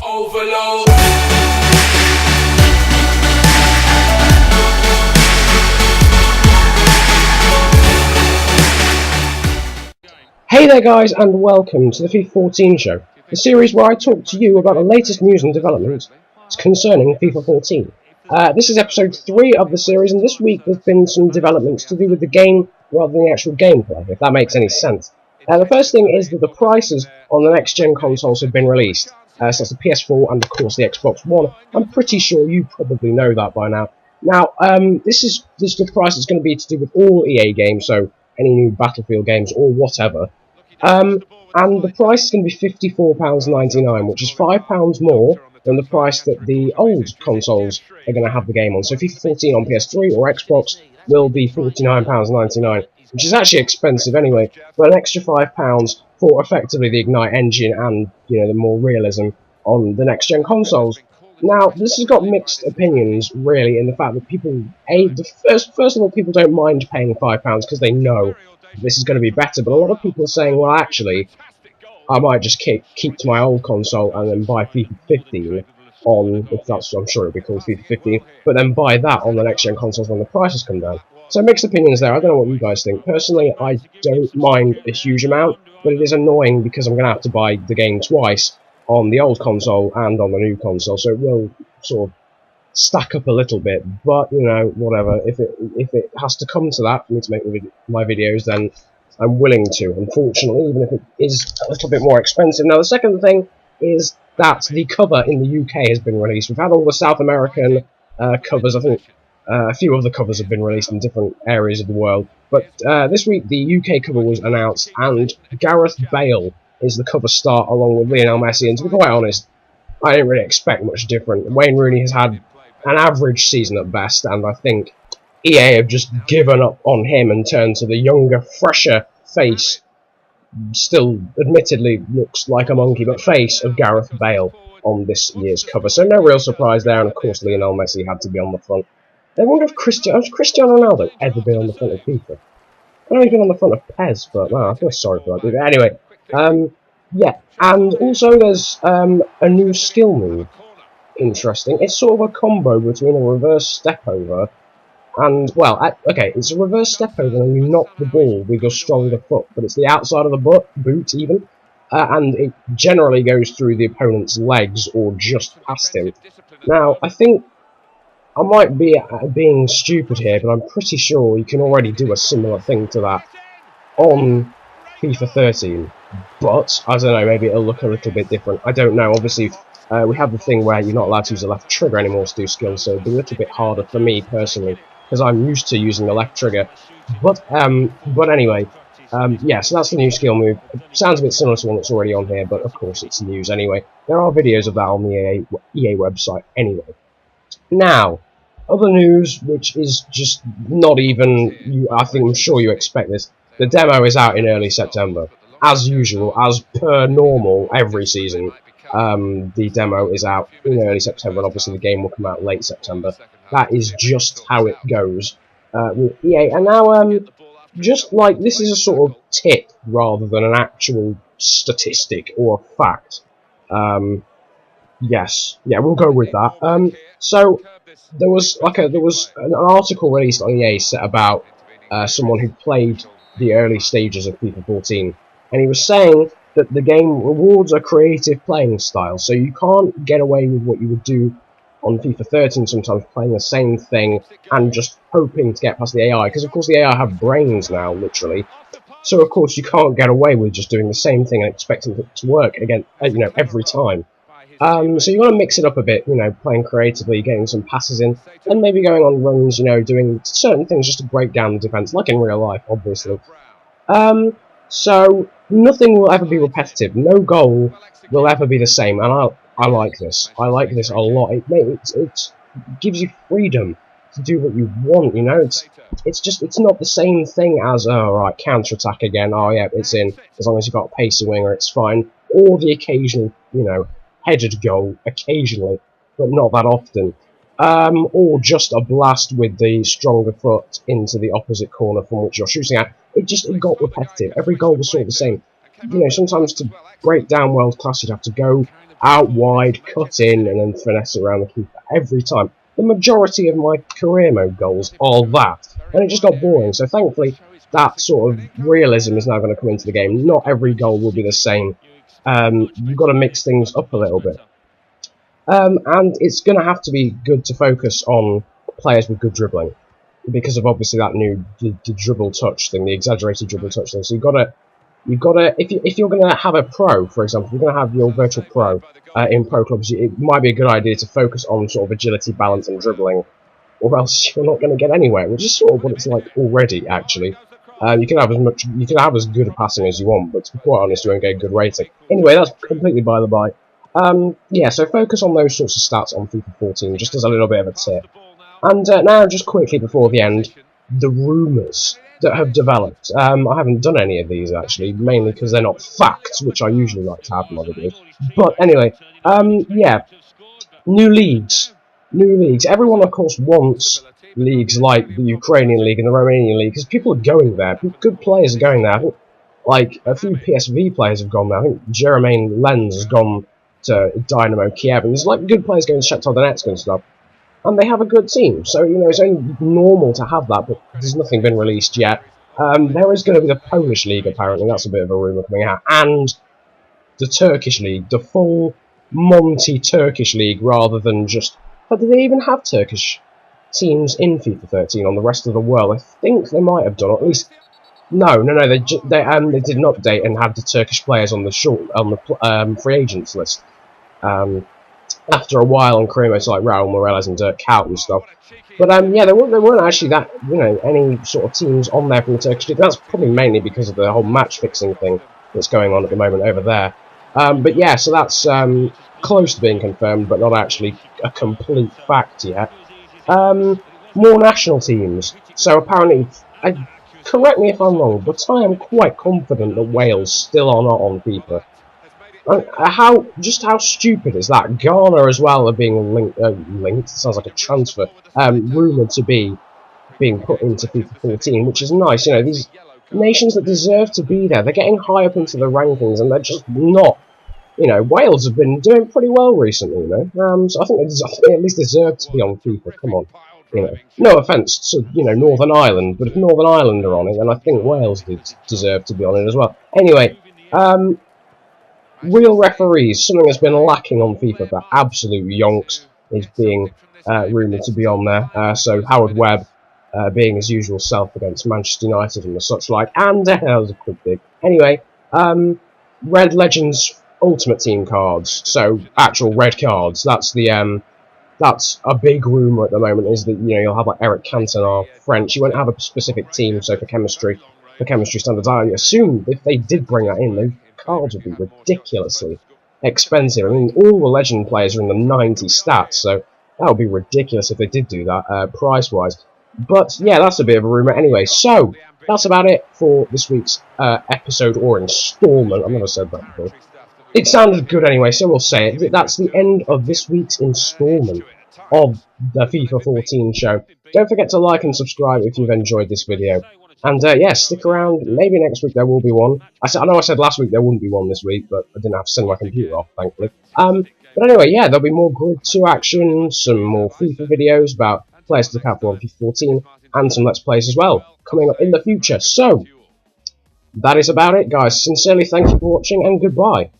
Overload. Hey there guys, and welcome to the FIFA 14 show, the series where I talk to you about the latest news and developments concerning FIFA 14. This is episode 3 of the series, and this week there's been some developments to do with the game rather than the actual gameplay, if that makes any sense. The first thing is that the prices on the next-gen consoles have been released, so that's the PS4 and of course the Xbox One. I'm pretty sure you probably know that by now. Now, this is the price that's going to be to do with all EA games, so any new Battlefield games or whatever. And the price is going to be £54.99, which is £5 more than the price that the old consoles are going to have the game on. So FIFA 14 on PS3 or Xbox will be £49.99, which is actually expensive anyway, but an extra £5 for effectively the Ignite engine and, you know, the more realism on the next-gen consoles. Now, this has got mixed opinions, really, in the fact that people, first of all, people don't mind paying £5 because they know this is going to be better, but a lot of people are saying, well, actually, I might just keep to my old console and then buy FIFA 15 on, if that's, I'm sure it'll be called FIFA 15, but then buy that on the next-gen consoles when the prices come down. So mixed opinions there. I don't know what you guys think. Personally, I don't mind a huge amount, but it is annoying because I'm going to have to buy the game twice on the old console and on the new console, so it will sort of stack up a little bit, but, you know, whatever. If it has to come to that for me to make my videos, then I'm willing to, unfortunately, even if it is a little bit more expensive. Now, the second thing is that the cover in the UK has been released. We've had all the South American covers. I think a few other covers have been released in different areas of the world, but this week the UK cover was announced, and Gareth Bale is the cover star along with Lionel Messi, and to be quite honest, I didn't really expect much different. Wayne Rooney has had an average season at best, and I think EA have just given up on him and turned to the younger, fresher face, still admittedly looks like a monkey, but face of Gareth Bale on this year's cover. So no real surprise there, and of course Lionel Messi had to be on the front. I wonder if Cristiano Ronaldo ever been on the front of FIFA. I know he's been on the front of PES, but well, I feel sorry for that dude. Anyway, yeah, and also there's a new skill move. Interesting. It's sort of a combo between a reverse step over and, well, okay, it's a reverse step over and you knock the ball with your stronger foot, but it's the outside of the boot even, and it generally goes through the opponent's legs or just past him. Now, I think I might be being stupid here, but I'm pretty sure you can already do a similar thing to that on FIFA 13, but, I don't know, maybe it'll look a little bit different. I don't know, obviously. We have the thing where you're not allowed to use the left trigger anymore to do skills, so it'll be a little bit harder for me personally, because I'm used to using the left trigger. But anyway, yeah, so that's the new skill move. It sounds a bit similar to one that's already on here, but of course it's news anyway. There are videos of that on the EA website anyway. Now, other news, which is just not even, I'm sure you expect this. The demo is out in early September. As usual, as per normal, every season. The demo is out in early September, and obviously the game will come out late September. That is just how it goes with EA. And now, just like, this is a sort of tip rather than an actual statistic or a fact. Yes, yeah, we'll go with that. So there was an article released on EA set about someone who played the early stages of FIFA 14, and he was saying that the game rewards a creative playing style, so you can't get away with what you would do on FIFA 13 sometimes, playing the same thing and just hoping to get past the AI, because of course the AI have brains now, literally, so of course you can't get away with just doing the same thing and expecting it to work again, you know, every time. So you want to mix it up a bit, you know, playing creatively, getting some passes in, and maybe going on runs, you know, doing certain things just to break down the defence, like in real life, obviously. So nothing will ever be repetitive. No goal will ever be the same, and I like this. I like this a lot. It gives you freedom to do what you want. You know, it's not the same thing as right, counter attack again. Oh yeah, it's in. As long as you've got a pacey winger, it's fine. Or the occasional, you know, headed goal occasionally, but not that often. Or just a blast with the stronger foot into the opposite corner from which you're shooting at. It got repetitive. Every goal was sort of the same. sometimes to break down world class, you'd have to go out wide, cut in, and then finesse it around the keeper every time. The majority of my career mode goals are that, and it just got boring. So thankfully, that sort of realism is now going to come into the game. Not every goal will be the same. You've got to mix things up a little bit. And it's going to have to be good to focus on players with good dribbling, because of obviously that new the dribble touch thing, the exaggerated dribble touch thing. So you've got to, if you're going to have a pro, for example, if you're going to have your virtual pro in pro clubs, it might be a good idea to focus on sort of agility, balance, and dribbling, or else you're not going to get anywhere. Which is sort of what it's like already, actually. You can have as good a passing as you want, but to be quite honest, you won't get a good rating. Anyway, that's completely by the by. Yeah, so focus on those sorts of stats on FIFA 14, just as a little bit of a tip. And now, just quickly before the end, the rumours that have developed. I haven't done any of these, actually, mainly because they're not facts, which I usually like to have in my videos. But anyway, yeah, new leagues. New leagues. Everyone, of course, wants leagues like the Ukrainian League and the Romanian League, because people are going there. Good players are going there. I think, like, a few PSV players have gone there. I think Jermaine Lens has gone to Dynamo Kiev, and there's like good players going to Shakhtar Donetsk and stuff, and they have a good team, so it's only normal to have that, but there's nothing been released yet. There is going to be the Polish League, apparently, that's a bit of a rumour coming out, and the Turkish League, the full Monty Turkish League, rather than just... But do they even have Turkish teams in FIFA 13 on the rest of the world? I think they might have done, or at least... No, they didn't update and have the Turkish players on the free agents list. After a while on career like Raul Morales and Dirk Kuyt and stuff. But yeah, there weren't actually that any sort of teams on there from the Turkish League. That's probably mainly because of the whole match fixing thing that's going on at the moment over there. But yeah, so that's close to being confirmed, but not actually a complete fact yet. More national teams. So apparently, correct me if I'm wrong, but I am quite confident that Wales still are not on FIFA. How stupid is that? Ghana as well are being linked, sounds like a transfer, rumoured to be being put into FIFA 14, which is nice. These nations that deserve to be there, they're getting high up into the rankings, and they're just not. Wales have been doing pretty well recently, so I think they at least deserve to be on FIFA, come on. No offence to, Northern Ireland, but if Northern Ireland are on it, then I think Wales deserve to be on it as well. Anyway, real referees, something that's been lacking on FIFA for absolute yonks, is being rumoured to be on there. So Howard Webb being his usual self against Manchester United and the such like, and that was a quick dig. Anyway, Red Legends Ultimate Team cards, so actual red cards. That's a big rumour at the moment, is that you'll have like Eric Cantona, French. You won't have a specific team, so for chemistry standards, I assume if they did bring that in, those cards would be ridiculously expensive. I mean, all the legend players are in the 90 stats, so that would be ridiculous if they did do that price-wise. But yeah, that's a bit of a rumour. Anyway, so that's about it for this week's episode or instalment. I've never said that before. It sounded good anyway, so we'll say it. That's the end of this week's instalment of the FIFA 14 show. Don't forget to like and subscribe if you've enjoyed this video. And yeah, stick around. Maybe next week there will be one. I know I said last week there wouldn't be one this week, but I didn't have to send my computer off, thankfully. But anyway, yeah, there'll be more Grid 2 action, some more FIFA videos about players to look out for on FIFA 14, and some Let's Plays as well, coming up in the future. So, that is about it, guys. Sincerely, thank you for watching, and goodbye.